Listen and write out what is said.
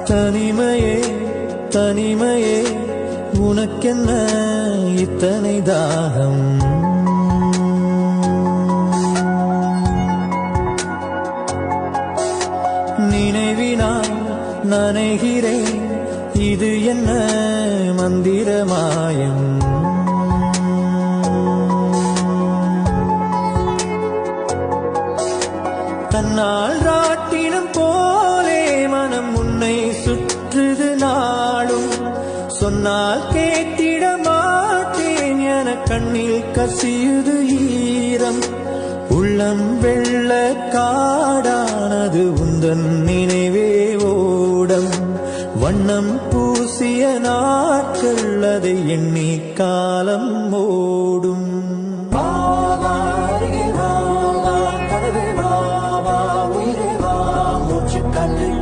தனிமையே தனிமையே உனக்கென்ன இத்தனை தாகம்? நினைவினால் நனைகிறேன், இது என்ன மந்திர மாயம்? தன்னால் ராட்டினம் போலே மனம் உன்னை சுற்றுது நாளும். சொன்னால் கேட்டிட மாட்டேன் என கண்ணில் கசியுது ஈரம். உள்ளம் வெள்ள காடானது உந்தன் நினைவே ஓடம். வண்ணம் பூசிய நாட்கள் அதை எண்ணி காலம்